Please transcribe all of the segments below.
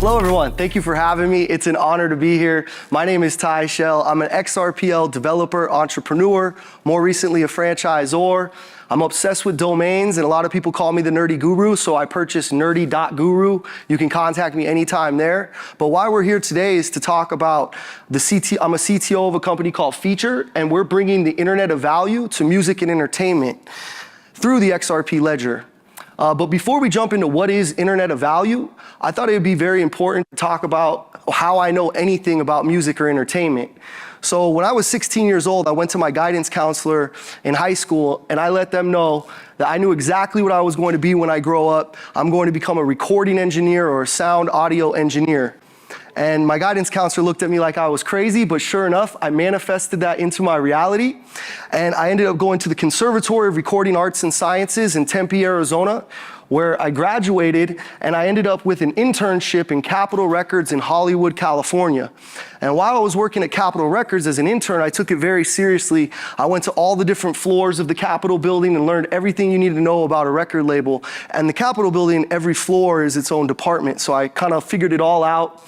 Hello everyone, thank you for having me. It's an honor to be here. My name is Ty Shell. I'm an XRPL developer, entrepreneur, more recently a franchisor. I'm obsessed with domains, and a lot of people call me the nerdy guru, so I purchased nerdy.guru. You can contact me anytime there. But why we're here today is to talk about I'm a CTO of a company called Feeturre, and we're bringing the Internet of Value to music and entertainment through the XRP ledger. But before we jump into what is Internet of Value, I thought it would be very important to talk about how I know anything about music or entertainment. So when I was 16 years old, I went to my guidance counselor in high school, and I let them know that I knew exactly what I was going to be when I grow up. I'm going to become a recording engineer or a sound audio engineer. And my guidance counselor looked at me like I was crazy, but sure enough, I manifested that into my reality. And I ended up going to the Conservatory of Recording Arts and Sciences in Tempe, Arizona, where I graduated, and I ended up with an internship in Capitol Records in Hollywood, California. And while I was working at Capitol Records as an intern, I took it very seriously. I went to all the different floors of the Capitol building and learned everything you need to know about a record label. And the Capitol building, every floor is its own department, so I kind of figured it all out.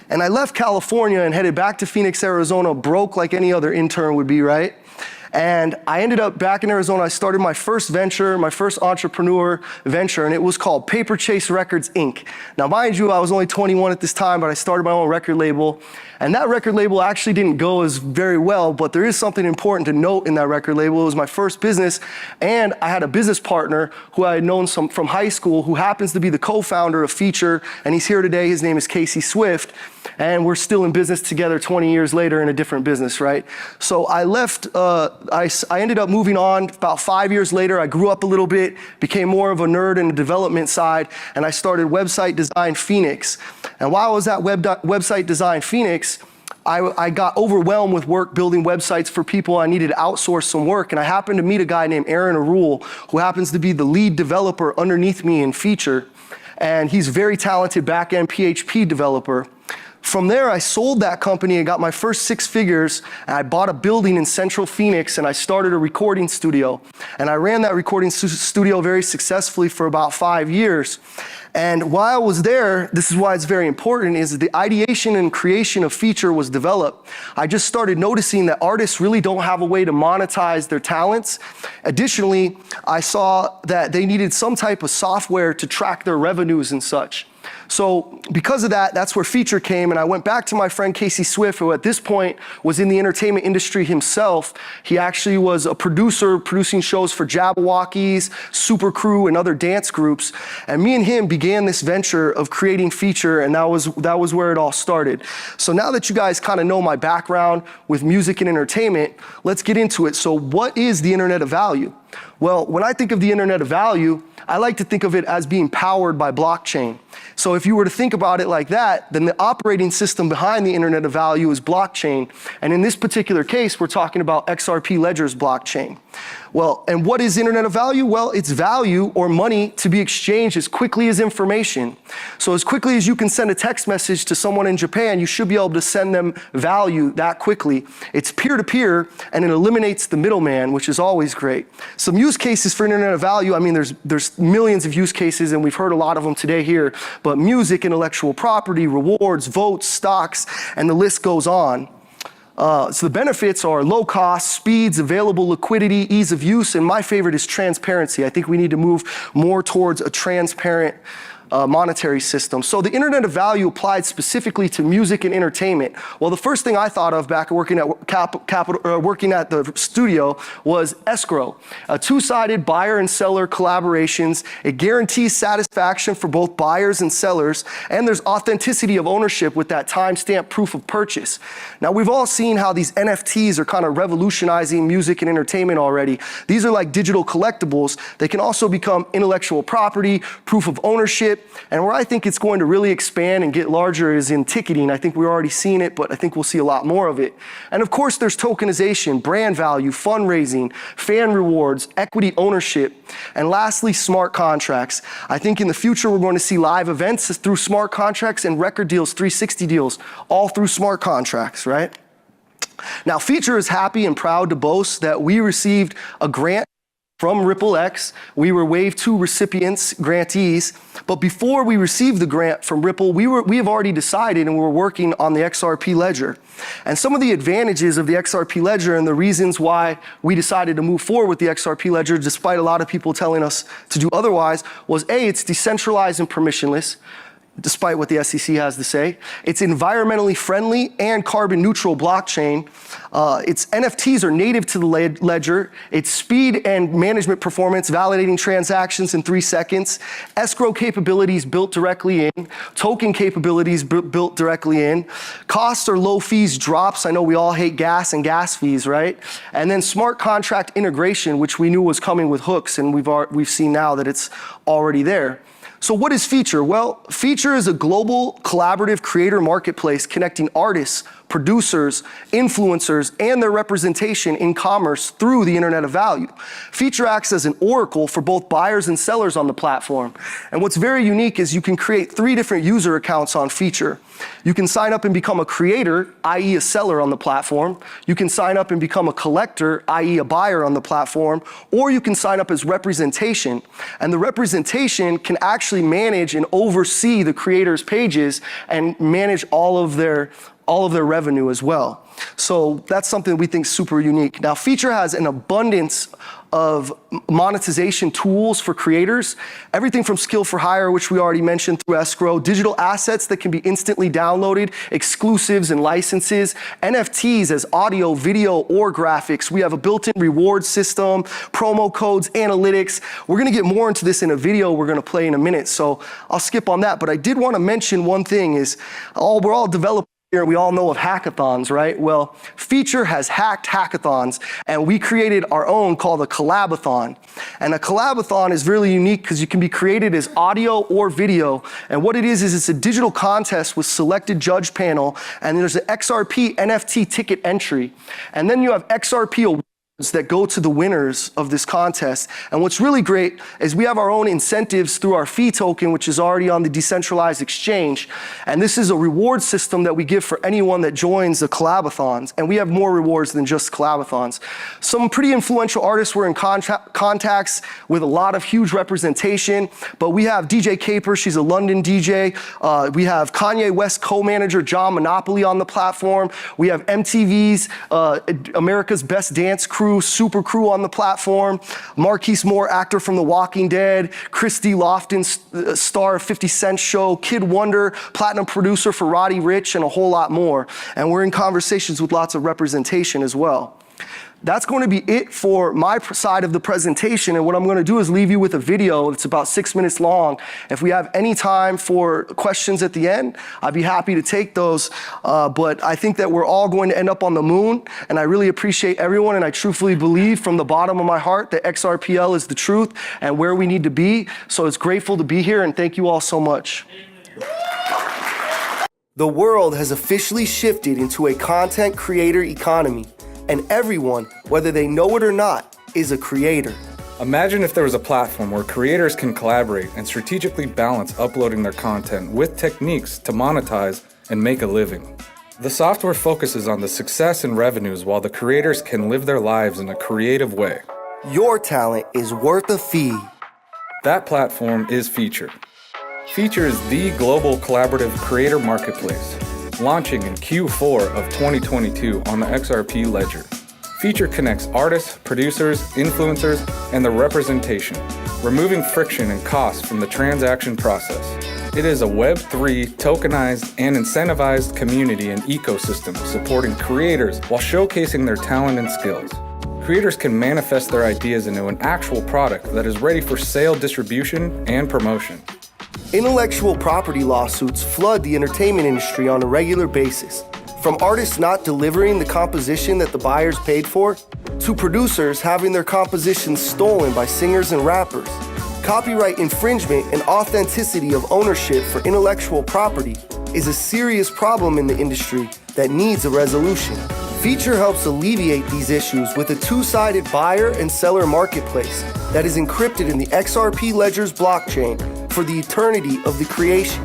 And I left California and headed back to Phoenix, Arizona, broke like any other intern would be, right? And I ended up back in Arizona. I started my first venture, my first entrepreneur venture, and it was called Paper Chase Records, Inc. Now, mind you, I was only 21 at this time, but I started my own record label. And that record label actually didn't go as very well, but there is something important to note in that record label. It was my first business, and I had a business partner who I had known from high school, who happens to be the co-founder of Feeturre, and he's here today. His name is Casey Swift, and we're still in business together 20 years later in a different business, right? So I left, I ended up moving on. About 5 years later, I grew up a little bit, became more of a nerd in the development side, and I started Website Design Phoenix. And while I was at Website Design Phoenix, I got overwhelmed with work building websites for people. I needed to outsource some work, and I happened to meet a guy named Aaron Arul, who happens to be the lead developer underneath me in Feeturre, and he's a very talented back-end PHP developer. From there, I sold that company and got my first 6 figures, and I bought a building in Central Phoenix, and I started a recording studio. And I ran that recording studio very successfully for about 5 years. And while I was there, this is why it's very important, is the ideation and creation of Feeturre was developed. I just started noticing that artists really don't have a way to monetize their talents. Additionally, I saw that they needed some type of software to track their revenues and such. So because of that, that's where Feeturre came, and I went back to my friend Casey Swift, who at this point was in the entertainment industry himself. He actually was a producer, producing shows for Jabberwockies, Super Crew, and other dance groups. And me and him began this venture of creating Feeturre, and that was where it all started. So now that you guys kind of know my background with music and entertainment, let's get into it. So what is the Internet of Value? Well, when I think of the Internet of Value, I like to think of it as being powered by blockchain. So if you were to think about it like that, then the operating system behind the Internet of Value is blockchain. And in this particular case, we're talking about XRP Ledger's blockchain. Well, and what is Internet of Value? Well, it's value or money to be exchanged as quickly as information. So as quickly as you can send a text message to someone in Japan, you should be able to send them value that quickly. It's peer-to-peer, and it eliminates the middleman, which is always great. Some use cases for Internet of Value, I mean, there's millions of use cases, and we've heard a lot of them today here, but music, intellectual property, rewards, votes, stocks, and the list goes on. So the benefits are low cost, speeds, available liquidity, ease of use, and my favorite is transparency. I think we need to move more towards a transparent monetary system. So the Internet of Value applied specifically to music and entertainment. Well, the first thing I thought of back working at working at the studio was escrow. Two-sided buyer and seller collaborations. It guarantees satisfaction for both buyers and sellers, and there's authenticity of ownership with that timestamp proof of purchase. Now, we've all seen how these NFTs are kind of revolutionizing music and entertainment already. These are like digital collectibles. They can also become intellectual property, proof of ownership. And where I think it's going to really expand and get larger is in ticketing. I think we're already seeing it, but I think we'll see a lot more of it. And of course, there's tokenization, brand value, fundraising, fan rewards, equity ownership, and lastly, smart contracts. I think in the future, we're going to see live events through smart contracts and record deals, 360 deals, all through smart contracts, right? Now, Feeturre is happy and proud to boast that we received a grant from RippleX. We were Wave 2 recipients, grantees, but before we received the grant from Ripple, we have already decided and we were working on the XRP ledger. And some of the advantages of the XRP ledger and the reasons why we decided to move forward with the XRP ledger, despite a lot of people telling us to do otherwise, was A, it's decentralized and permissionless, despite what the SEC has to say. It's environmentally friendly and carbon neutral blockchain. Its NFTs are native to the ledger. Its speed and management performance, validating transactions in 3 seconds. Escrow capabilities built directly in. Token capabilities built directly in. Costs or low fees drops. I know we all hate gas and gas fees, right? And then smart contract integration, which we knew was coming with hooks, and we've seen now that it's already there. So what is Feeturre? Well, Feeturre is a global collaborative creator marketplace connecting artists, producers, influencers, and their representation in commerce through the Internet of Value. Feeturre acts as an oracle for both buyers and sellers on the platform. And what's very unique is you can create 3 different user accounts on Feeturre. You can sign up and become a creator, i.e. a seller on the platform. You can sign up and become a collector, i.e. a buyer on the platform, or you can sign up as representation. And the representation can actually manage and oversee the creators' pages and manage all of their revenue as well. So that's something we think is super unique. Now, Feeturre has an abundance of monetization tools for creators, everything from skill for hire, which we already mentioned through escrow, digital assets that can be instantly downloaded, exclusives and licenses, NFTs as audio, video, or graphics. We have a built-in reward system, promo codes, analytics. We're gonna get more into this in a video we're gonna play in a minute, so I'll skip on that. But I did wanna mention one thing is, we're all developers here, we all know of hackathons, right? Well, Feeturre has hacked hackathons, and we created our own called a collabathon. And a collabathon is really unique because you can be created as audio or video. And what it is it's a digital contest with selected judge panel, and there's an XRP NFT ticket entry. And then you have XRP awards that go to the winners of this contest. And what's really great is we have our own incentives through our fee token, which is already on the decentralized exchange. And this is a reward system that we give for anyone that joins the collabathons. And we have more rewards than just collabathons. Some pretty influential artists were in contacts with a lot of huge representation, but we have DJ Caper, she's a London DJ. We have Kanye West co-manager John Monopoly on the platform. We have MTV's America's Best Dance Crew, Super Crew on the platform, Marquise Moore, actor from The Walking Dead, Christy Lofton, star of 50 Cent show, Kid Wonder, platinum producer for Roddy Ricch, and a whole lot more. And we're in conversations with lots of representation as well. That's going to be it for my side of the presentation, and what I'm going to do is leave you with a video. It's about 6 minutes long. If we have any time for questions at the end, I'd be happy to take those, but I think that we're all going to end up on the moon, and I really appreciate everyone, and I truthfully believe from the bottom of my heart that XRPL is the truth and where we need to be, so it's grateful to be here, and thank you all so much. The world has officially shifted into a content creator economy. And everyone, whether they know it or not, is a creator. Imagine if there was a platform where creators can collaborate and strategically balance uploading their content with techniques to monetize and make a living. The software focuses on the success and revenues while the creators can live their lives in a creative way. Your talent is worth a fee. That platform is Feeturre. Feeturre is the global collaborative creator marketplace, launching in Q4 of 2022 on the XRP ledger. Feeturre connects artists, producers, influencers, and the representation, removing friction and costs from the transaction process. It is a Web3 tokenized and incentivized community and ecosystem supporting creators while showcasing their talent and skills. Creators can manifest their ideas into an actual product that is ready for sale, distribution, and promotion. Intellectual property lawsuits flood the entertainment industry on a regular basis. From artists not delivering the composition that the buyers paid for, to producers having their compositions stolen by singers and rappers. Copyright infringement and authenticity of ownership for intellectual property is a serious problem in the industry that needs a resolution. Feeturre helps alleviate these issues with a two-sided buyer and seller marketplace that is encrypted in the XRP ledger's blockchain for the eternity of the creation.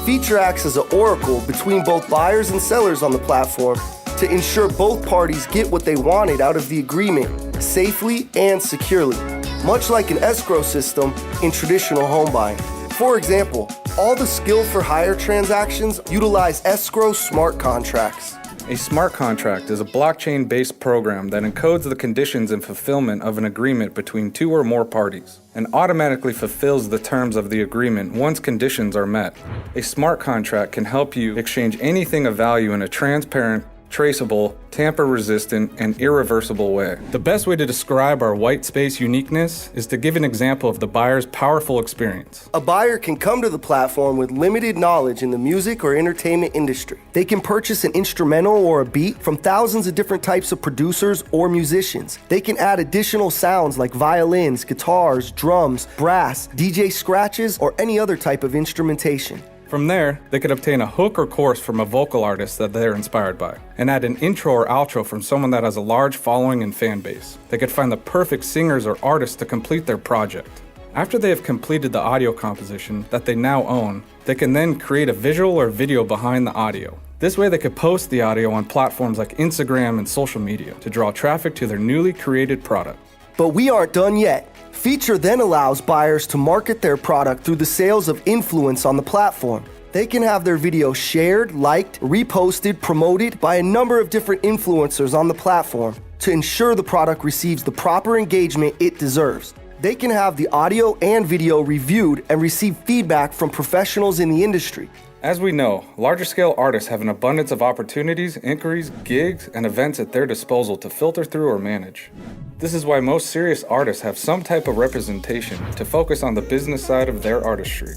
Feeturre acts as an oracle between both buyers and sellers on the platform to ensure both parties get what they wanted out of the agreement safely and securely. much like an escrow system in traditional home buying. For example, all the skill for hire transactions utilize escrow smart contracts. A smart contract is a blockchain-based program that encodes the conditions and fulfillment of an agreement between two or more parties and automatically fulfills the terms of the agreement once conditions are met. A smart contract can help you exchange anything of value in a transparent, traceable, tamper-resistant, and irreversible way. The best way to describe our white space uniqueness is to give an example of the buyer's powerful experience. A buyer can come to the platform with limited knowledge in the music or entertainment industry. They can purchase an instrumental or a beat from thousands of different types of producers or musicians. They can add additional sounds like violins, guitars, drums, brass, DJ scratches, or any other type of instrumentation. From there, they could obtain a hook or chorus from a vocal artist that they're inspired by, and add an intro or outro from someone that has a large following and fan base. They could find the perfect singers or artists to complete their project. After they have completed the audio composition that they now own, they can then create a visual or video behind the audio. This way they could post the audio on platforms like Instagram and social media to draw traffic to their newly created product. But we aren't done yet. Feeturre then allows buyers to market their product through the sales of influence on the platform. They can have their video shared, liked, reposted, promoted by a number of different influencers on the platform to ensure the product receives the proper engagement it deserves. They can have the audio and video reviewed and receive feedback from professionals in the industry. As we know, larger scale artists have an abundance of opportunities, inquiries, gigs, and events at their disposal to filter through or manage. This is why most serious artists have some type of representation to focus on the business side of their artistry.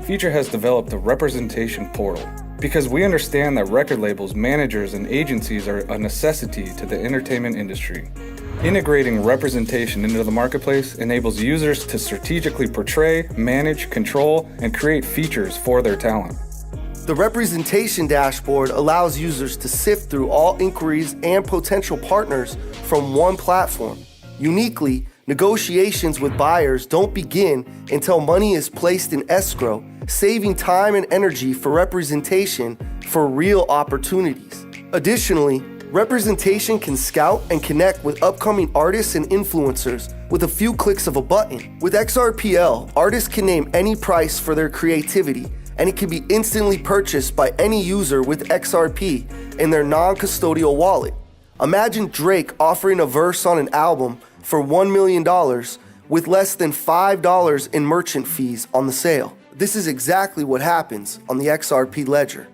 Feeturre has developed a representation portal because we understand that record labels, managers, and agencies are a necessity to the entertainment industry. Integrating representation into the marketplace enables users to strategically portray, manage, control, and create features for their talent. The representation dashboard allows users to sift through all inquiries and potential partners from one platform. Uniquely, negotiations with buyers don't begin until money is placed in escrow, saving time and energy for representation for real opportunities. Additionally, representation can scout and connect with upcoming artists and influencers with a few clicks of a button. With XRPL, artists can name any price for their creativity, and it can be instantly purchased by any user with XRP in their non-custodial wallet. Imagine Drake offering a verse on an album for $1 million with less than $5 in merchant fees on the sale. This is exactly what happens on the XRP ledger.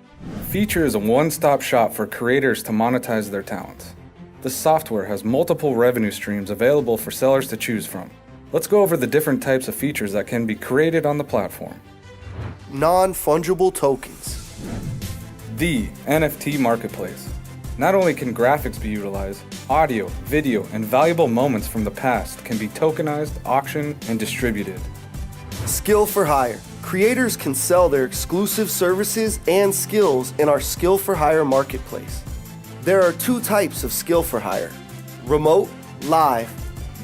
Feeturre is a one-stop shop for creators to monetize their talents. The software has multiple revenue streams available for sellers to choose from. Let's go over the different types of features that can be created on the platform. Non-fungible tokens. The NFT marketplace. Not only can graphics be utilized, audio, video, and valuable moments from the past can be tokenized, auctioned, and distributed. Skill for hire. Creators can sell their exclusive services and skills in our Skill for Hire marketplace. There are two types of skill for hire: remote, live.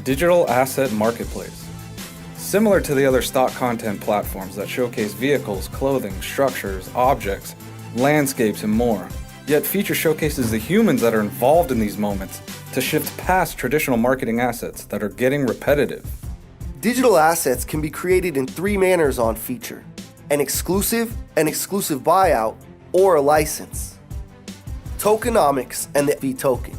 Digital asset marketplace. Similar to the other stock content platforms that showcase vehicles, clothing, structures, objects, landscapes, and more. Yet Feeturre showcases the humans that are involved in these moments to shift past traditional marketing assets that are getting repetitive. Digital assets can be created in three manners on Feeturre: an exclusive buyout, or a license. Tokenomics and the V token.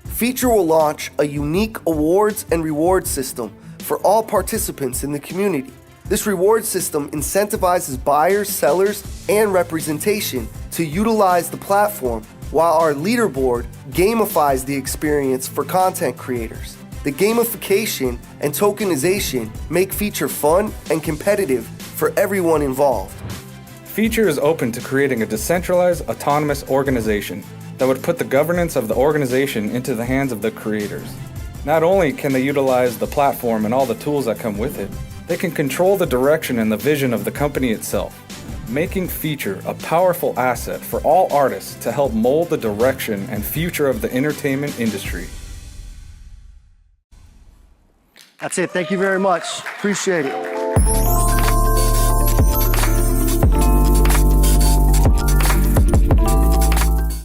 Feeturre will launch a unique awards and reward system for all participants in the community. This reward system incentivizes buyers, sellers, and representation to utilize the platform, while our leaderboard gamifies the experience for content creators. The gamification and tokenization make Feeturre fun and competitive for everyone involved. Feeturre is open to creating a decentralized, autonomous organization that would put the governance of the organization into the hands of the creators. Not only can they utilize the platform and all the tools that come with it, they can control the direction and the vision of the company itself, making Feeturre a powerful asset for all artists to help mold the direction and future of the entertainment industry. That's it. Thank you very much. Appreciate it.